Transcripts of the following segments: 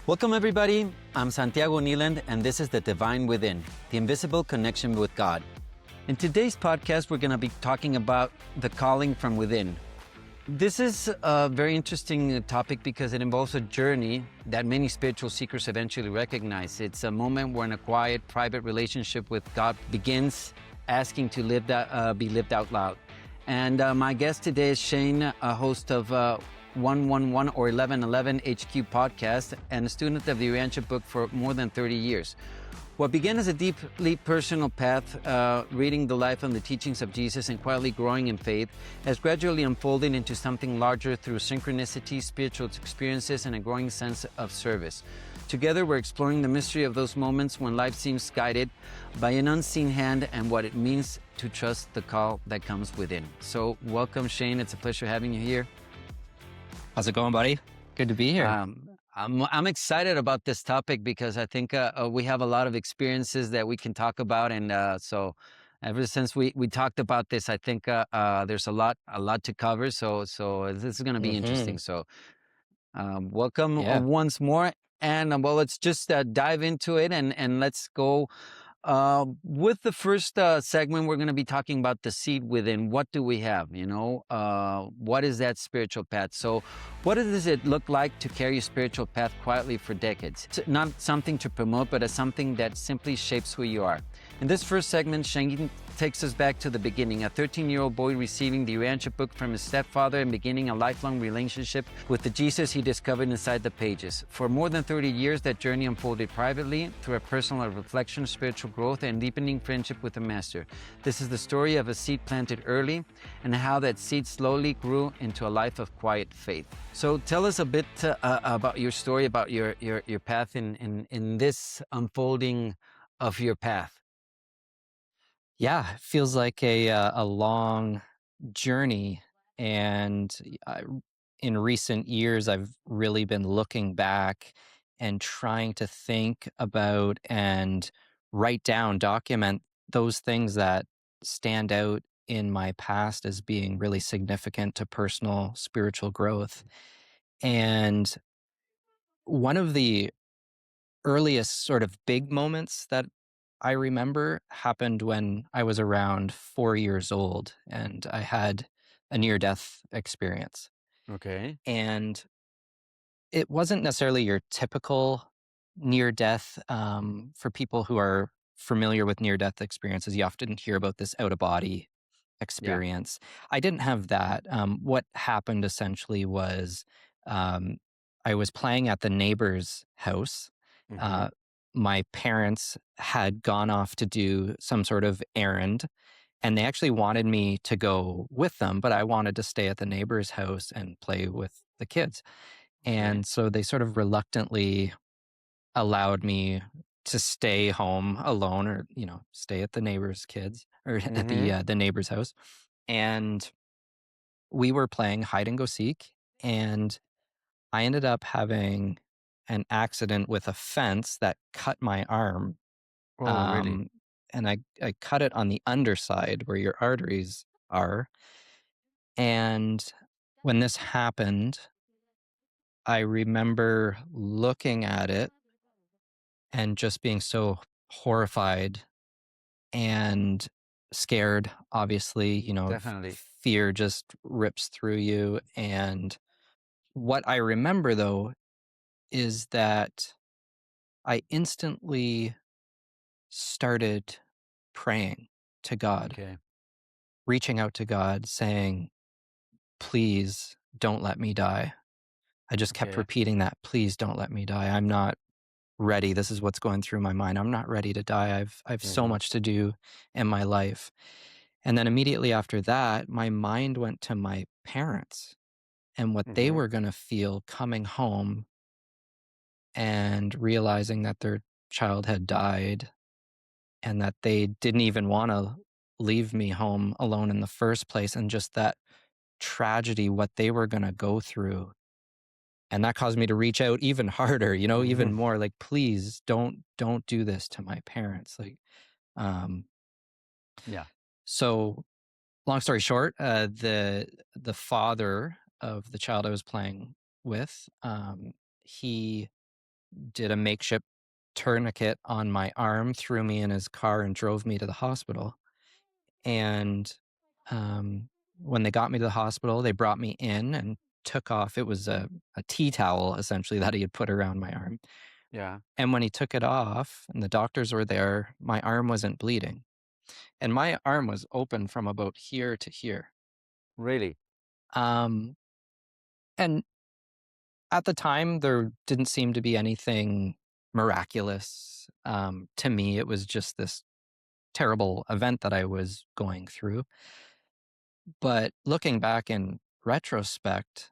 Welcome everybody, I'm Santiago Nieland and this is The Divine Within, the invisible connection with God. In today's podcast, we're going to be talking about the calling from within. This is a very interesting topic because it involves a journey that many spiritual seekers eventually recognize. It's a moment when a quiet, private relationship with God begins asking to be lived out loud. And my guest today is Shayne, a host of 111 or 1111 HQ podcast and a student of the Urantia book for more than 30 years. What began as a deeply personal path, reading the life and the teachings of Jesus and quietly growing in faith, has gradually unfolded into something larger through synchronicity, spiritual experiences, and a growing sense of service. Together, we're exploring the mystery of those moments when life seems guided by an unseen hand and what it means to trust the call that comes within. So welcome, Shayne. It's a pleasure having you here. How's it going, buddy? Good to be here. I'm excited about this topic because I think we have a lot of experiences that we can talk about, and so ever since we talked about this, I think there's a lot to cover. So this is going to be interesting. So welcome once more, and well, let's just dive into it, and let's go. With the first segment, we're going to be talking about the seed within. What do we have? What is that spiritual path? So what does it look like to carry a spiritual path quietly for decades? It's not something to promote, but as something that simply shapes who you are. In this first segment, Shayne takes us back to the beginning, a 13-year-old boy receiving the Urantia book from his stepfather and beginning a lifelong relationship with the Jesus he discovered inside the pages. For more than 30 years, that journey unfolded privately through a personal reflection, spiritual growth, and deepening friendship with the Master. This is the story of a seed planted early and how that seed slowly grew into a life of quiet faith. So tell us a bit about your story, about your path in this unfolding of your path. Yeah, it feels like a long journey, and in recent years, I've really been looking back and trying to think about and write down, document those things that stand out in my past as being really significant to personal spiritual growth. And one of the earliest sort of big moments that I remember happened when I was around 4 years old and I had a near-death experience. Okay. And it wasn't necessarily your typical near-death. For people who are familiar with near-death experiences, you often hear about this out-of-body experience. I didn't have that. What happened essentially was um, I was playing at the neighbor's house. Uh, my parents had gone off to do some sort of errand, and they actually wanted me to go with them, but I wanted to stay at the neighbor's house and play with the kids. And so they sort of reluctantly allowed me to stay home alone, or stay at the neighbor's kids, or at the neighbor's house. And we were playing hide and go seek, and I ended up having an accident with a fence that cut my arm. Oh, really? And I cut it on the underside where your arteries are. And when this happened, I remember looking at it and just being so horrified and scared. Obviously, Definitely. fear just rips through you. And what I remember, though, is that I instantly started praying to God, Okay. reaching out to God, saying, please don't let me die. I just kept Okay. repeating that, please don't let me die. I'm not ready. This is what's going through my mind. I'm not ready to die. I've so much to do in my life. And then immediately after that, my mind went to my parents and what they were going to feel coming home and realizing that their child had died and that they didn't even want to leave me home alone in the first place, and just that tragedy, what they were going to go through. And that caused me to reach out even harder, even more, like, please don't do this to my parents. Like, so long story short, the father of the child I was playing with, he did a makeshift tourniquet on my arm, threw me in his car, and drove me to the hospital. And um, when they got me to the hospital, they brought me in and took off. It was a tea towel essentially that he had put around my arm. Yeah. And when he took it off and the doctors were there, my arm wasn't bleeding. And my arm was open from about here to here. Really? Um, and at the time, there didn't seem to be anything miraculous. To me, it was just this terrible event that I was going through. But looking back in retrospect,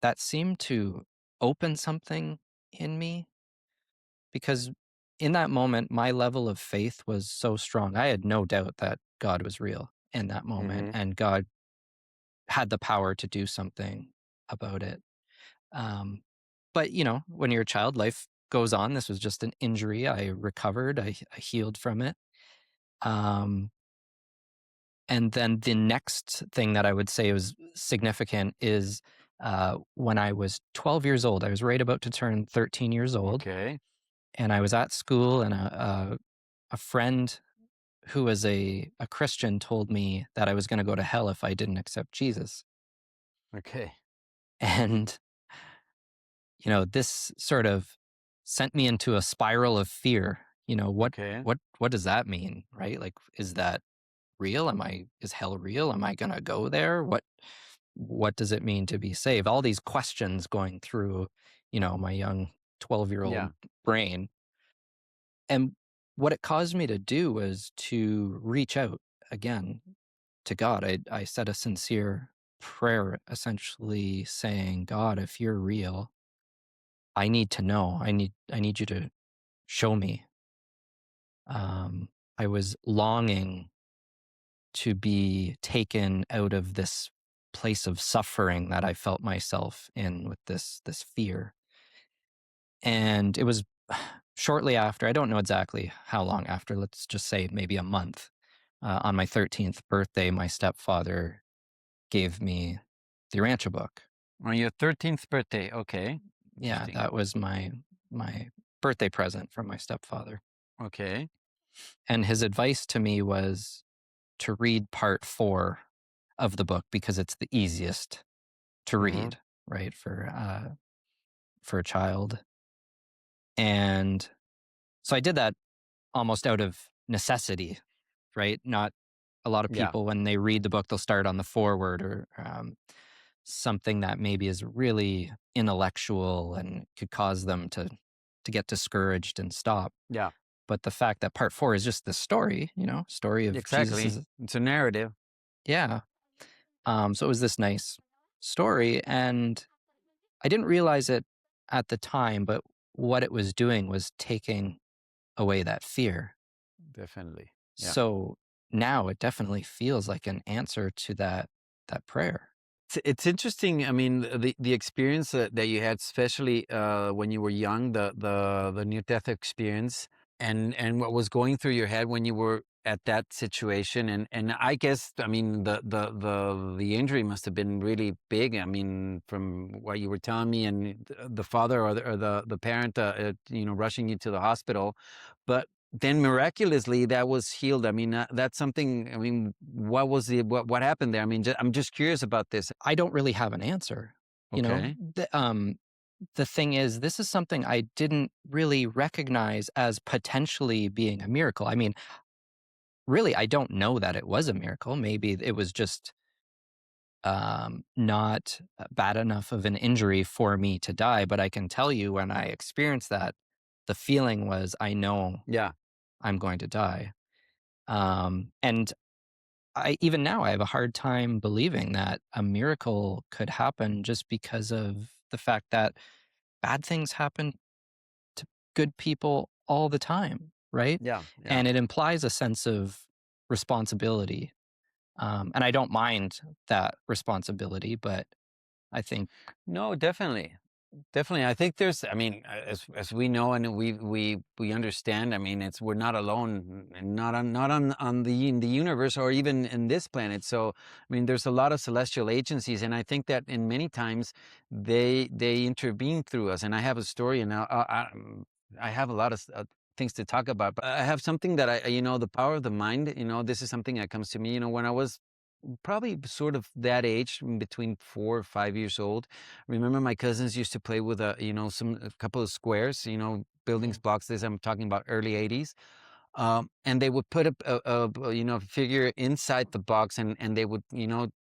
that seemed to open something in me because in that moment, my level of faith was so strong. I had no doubt that God was real in that moment Mm-hmm. and God had the power to do something about it. Um, but, when you're a child, life goes on. This was just an injury. I recovered, I healed from it. Um, And then the next thing that I would say was significant is when I was 12 years old. I was right about to turn 13 years old, Okay. and I was at school, and a friend who was a Christian told me that I was going to go to hell if I didn't accept Jesus. Okay. And, this sort of sent me into a spiral of fear. Okay. What does that mean? Right? Like, is that real? Is hell real? Am I going to go there? What does it mean to be saved? All these questions going through, my young 12-year-old Yeah. brain. And what it caused me to do was to reach out again to God. I said a sincere prayer, essentially saying, God, if you're real, I need to know. I need you to show me. Um, I was longing to be taken out of this place of suffering that I felt myself in with this fear. And it was shortly after, I don't know exactly how long after, let's just say maybe a month. On my 13th birthday, my stepfather gave me the Rancha book. On your 13th birthday. Okay. Yeah, Interesting. that was my birthday present from my stepfather. Okay. And his advice to me was to read part 4 of the book because it's the easiest to Mm-hmm. read, right, for a child. And so I did that almost out of necessity, right? Not a lot of Yeah. people when they read the book, they'll start on the foreword or something that maybe is really intellectual and could cause them to get discouraged and stop. Yeah. But the fact that part 4 is just the story, story of Exactly. Jesus's, It's a narrative. yeah. So it was this nice story, and I didn't realize it at the time, but what it was doing was taking away that fear. Definitely. Yeah. So now it definitely feels like an answer to that prayer. It's interesting. I mean, the experience that you had, especially when you were young, the near death experience, and what was going through your head when you were at that situation, and I guess, I mean, the injury must have been really big. I mean, from what you were telling me, and the father or the parent, rushing you to the hospital, but then miraculously that was healed. I mean, that's something. I mean, what happened there? I mean, I'm just curious about this. I don't really have an answer. You know, Okay. the thing is, this is something I didn't really recognize as potentially being a miracle. I mean, really, I don't know that it was a miracle. Maybe it was just not bad enough of an injury for me to die. But I can tell you when I experienced that, the feeling was, I know Yeah. I'm going to die. And I even now I have a hard time believing that a miracle could happen just because of the fact that bad things happen to good people all the time, right? Yeah. Yeah. And it implies a sense of responsibility. And I don't mind that responsibility, but I think No, definitely. Definitely, I think there's. I mean, as we know and we understand. I mean, it's we're not alone, not on the in the universe or even in this planet. So, I mean, there's a lot of celestial agencies, and I think that in many times they intervene through us. And I have a story, and I have a lot of things to talk about. But I have something that the power of the mind. This is something that comes to me. When I was probably sort of that age, between 4 or 5 years old. Remember, my cousins used to play with a couple of squares, buildings Mhm. blocks. This I'm talking about early '80s, and they would put figure inside the box, and they would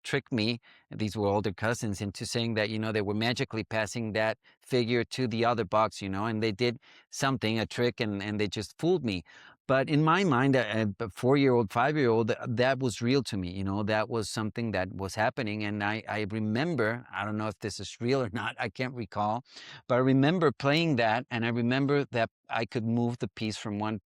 trick me. These were older cousins into saying that they were magically passing that figure to the other box, and they did something, a trick, and they just fooled me. But in my mind, a 4-year-old, 5-year-old, that was real to me. That was something that was happening, and I remember. I don't know if this is real or not. I can't recall, but I remember playing that, and I remember that I could move the piece from one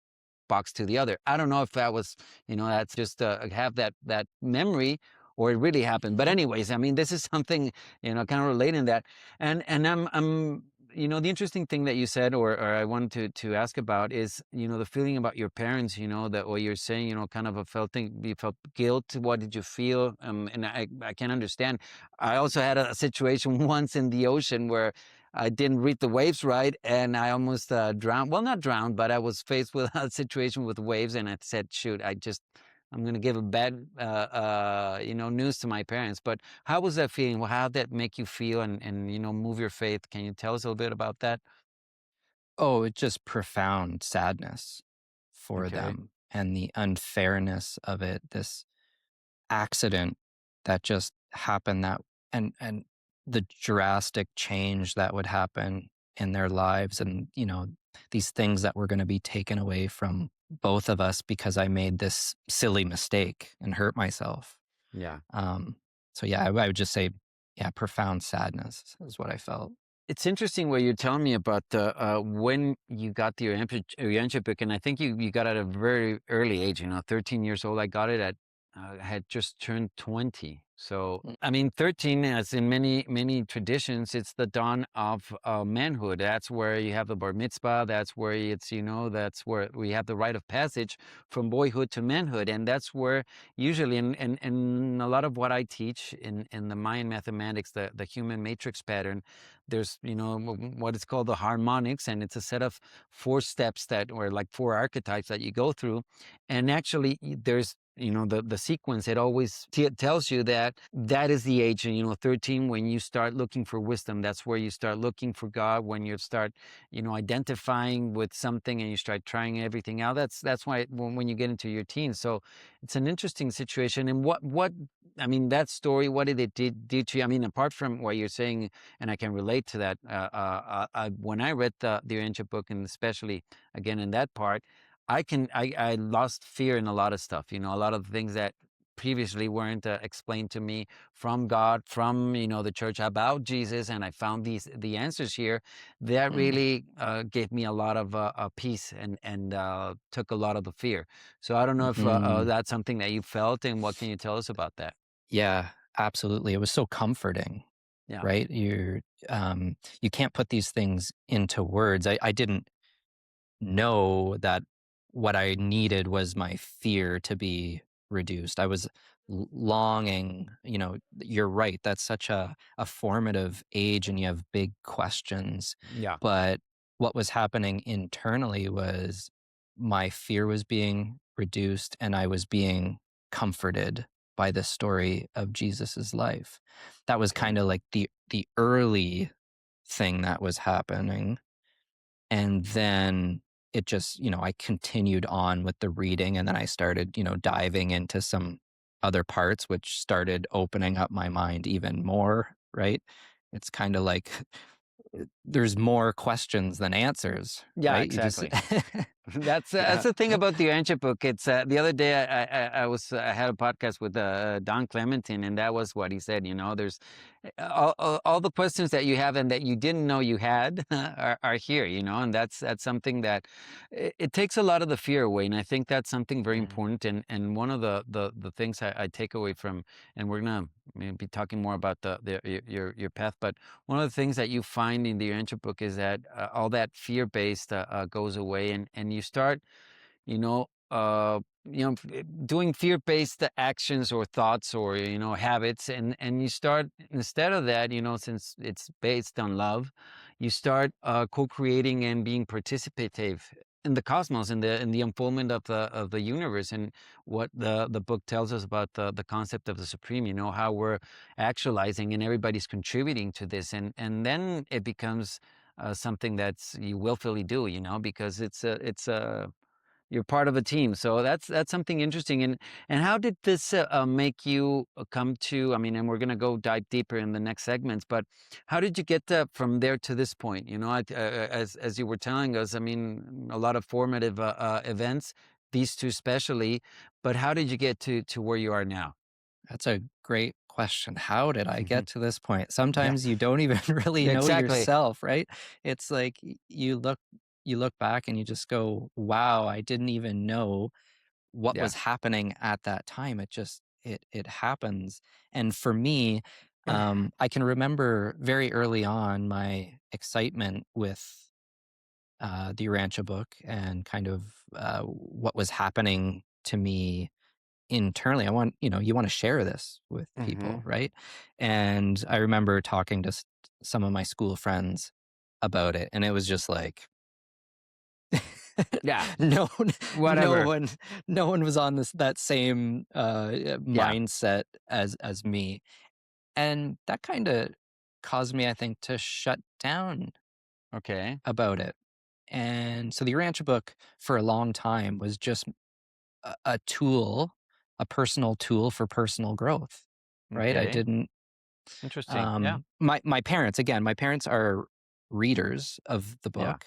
box to the other. I don't know if that was, that's just have that memory, or it really happened. But anyways, I mean, this is something kind of relating that, and I'm the interesting thing that you said, or I wanted to ask about is the feeling about your parents. That what you're saying. Kind of a felt thing. You felt guilt. What did you feel? And I can understand. I also had a situation once in the ocean where I didn't read the waves right, and I almost drowned. Well, not drowned, but I was faced with a situation with waves, and I said, "Shoot, I'm going to give a bad, news to my parents." But how was that feeling? Well, how did that make you feel, and move your faith? Can you tell us a little bit about that? Oh, it's just profound sadness for Okay. them and the unfairness of it. This accident that just happened, that and the drastic change that would happen in their lives, and these things that were going to be taken away from both of us because I made this silly mistake and hurt myself. Yeah. um so yeah, I would just say, yeah, profound sadness is what I felt. It's interesting what you're telling me about when you got your internship book, and I think you got it at a very early age. 13 years old. I got it at I had just turned 20. So Mm. I mean, 13, as in many traditions, it's the dawn of manhood. That's where you have the bar mitzvah. That's where that's where we have the rite of passage from boyhood to manhood, and that's where usually, and a lot of what I teach in the Mayan mathematics, the human matrix pattern. There's what is called the harmonics, and it's a set of 4 steps that, or like 4 archetypes that you go through. And actually, there's the sequence. It always tells you that that is the age, 13, when you start looking for wisdom. That's where you start looking for God, when you start identifying with something, and you start trying everything out. That's why when you get into your teens. So it's an interesting situation. And what I mean, that story, what did it do to you? I mean, apart from what you're saying, and I can relate to that. When I read the ancient book, and especially again in that part, I lost fear in a lot of stuff. A lot of things that previously weren't explained to me from God, from the church, about Jesus, and I found the answers here. That Mhm. really gave me a lot of peace, and took a lot of the fear. So I don't know if Mhm. that's something that you felt, and what can you tell us about that? Yeah, absolutely. It was so comforting, Yeah. right? You can't put these things into words. I didn't know that what I needed was my fear to be reduced. I was longing, you're right. That's such a formative age, and you have big questions. Yeah. But what was happening internally was my fear was being reduced, and I was being comforted by the story of Jesus's life. That was Okay. kind of like the early thing that was happening. And then it just, I continued on with the reading, and then I started, diving into some other parts, which started opening up my mind even more, right? It's kind of like there's more questions than answers, Yeah. right? You just Exactly. Yeah. That's the thing about the Urantia book. It's the other day I had a podcast with Don Clementine, and that was what he said. You know, there's all the questions that you have and that you didn't know you had are here. You know, and that's something that it takes a lot of the fear away, and I think that's something very Mm, important. And one of the things I take away from, and we're gonna maybe be talking more about your path, but one of the things that you find in the Urantia book is that all that fear based goes away, and you start, you know, doing fear-based actions or thoughts or habits, and you start instead of that, since it's based on love, you start co-creating and being participative in the cosmos, in the unfoldment of the universe, and what the book tells us about the concept of the supreme. You know how we're actualizing and everybody's contributing to this, and then it becomes something that's you willfully do, because it's a you're part of a team, so that's something interesting. And how did this make you come to? I mean, and we're gonna go dive deeper in the next segments, but how did you get from there to this point? As you were telling us, I mean, a lot of formative events, these two especially. But how did you get to where you are now? that's a great question. How did I get to this point? Yeah, Sometimes you don't even really know exactly. yourself, right? It's like you look back and you just go, "Wow, I didn't even know what Yeah. was happening at that time." It happens. And for me, I can remember very early on my excitement with the Rancha book and kind of what was happening to me internally. You want to share this with Hmm. people, right? And I remember talking to some of my school friends about it, and it was just like, Yeah. no one, no Whatever. one, no one was on that same Yeah. mindset as me, and that kind of caused me, I think, to shut down Okay. about it. And so the Rancha book for a long time was just a tool, a personal tool for personal growth, right? I Okay. didn't Interesting. Yeah. my parents, again, my parents are readers of the Yeah. book,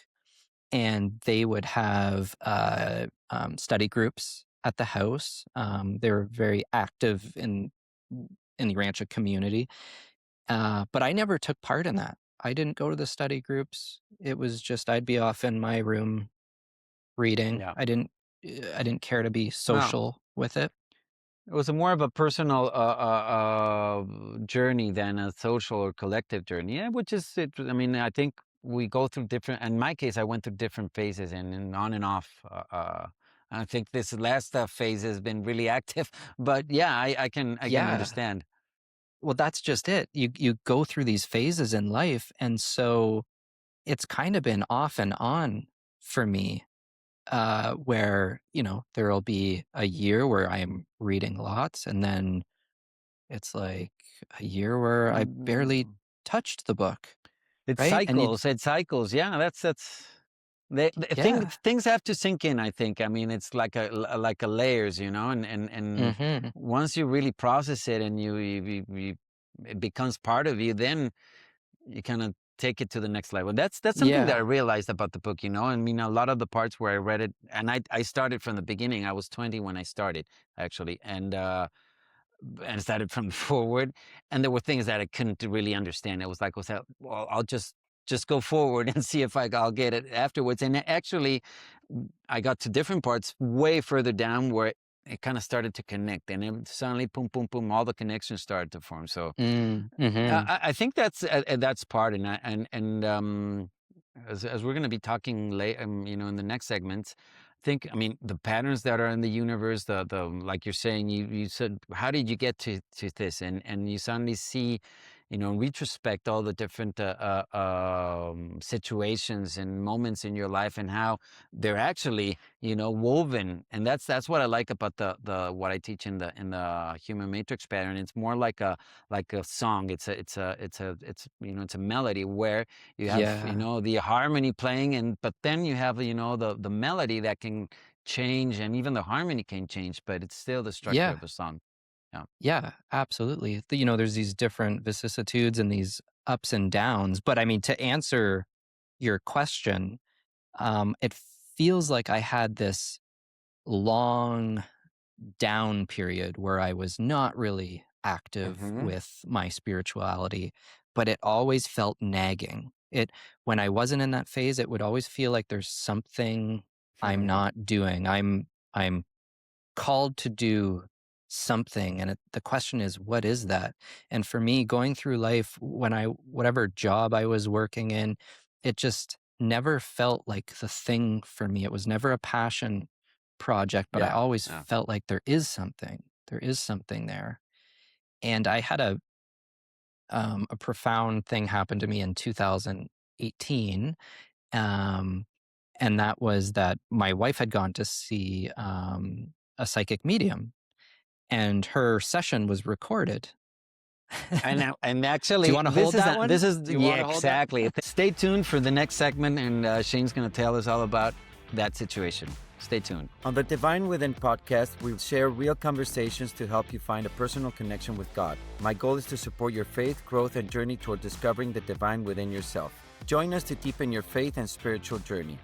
and they would have study groups at the house. They were very active in the Rancho community, but I never took part in that. I didn't go to the study groups. It was just I'd be off in my room reading. Yeah. I didn't care to be Well, social with it. it was a more of a personal journey than a social or collective journey. Yeah, which is it. I mean, I think we go through different. In my case, I went through different phases and on and off. I think this last phase has been really active, but yeah, I can Yeah. understand. Well, that's just it. You go through these phases in life, and so it's kind of been off and on for me, where, there'll be a year where I'm reading lots, and then it's like a year where I barely Mm, touched the book, It right? And you cycles. It cycles. Yeah, that's. yeah. Things have to sink in. I think. I mean, it's like a layers, and Mhm. once you really process it and it becomes part of you, then you kind of take it to the next level. That's something that I Yeah. realized about the book. I mean, a lot of the parts where I read it, and I started from the beginning. I was 20 when I started, actually, and started from forward, and there were things that I couldn't really understand. It was like, well, I'll just go forward and see if I'll get it afterwards. And actually, I got to different parts way further down where it kind of started to connect, and then suddenly, boom, boom, boom, all the connections started to form. So Mhm. I think that's part, as we're going to be talking late, in the next segments. I mean, the patterns that are in the universe, the like you're saying, you said, how did you get to this, and you suddenly see, in retrospect, all the different situations and moments in your life, and how they're actually, woven, and that's what I like about the what I teach in the human matrix pattern. It's more like a song. It's a melody where you have, Yeah. the harmony playing, but then you have, the melody that can change, and even the harmony can change, but it's still the structure of Yeah. the song. Yeah. Yeah, absolutely. There's these different vicissitudes and these ups and downs. But I mean, to answer your question, it feels like I had this long down period where I was not really active Hmm. with my spirituality, but it always felt nagging. When I wasn't in that phase, it would always feel like there's something I'm Hmm. not doing. I'm called to do something, and the question is, what is that? And for me, going through life, whatever job I was working in, it just never felt like the thing for me. It was never a passion project, but I Yeah. always Yeah. felt like there is something there. And I had a profound thing happen to me in 2018. um, and that was that my wife had gone to see a psychic medium, and her session was recorded. And Do you actually, want to hold that this one? is Do you yeah, want to hold that? exactly. Stay tuned for the next segment, and Shane's going to tell us all about that situation. Stay tuned. On the Divine Within podcast, we share real conversations to help you find a personal connection with God. My goal is to support your faith, growth, and journey toward discovering the divine within yourself. Join us to deepen your faith and spiritual journey.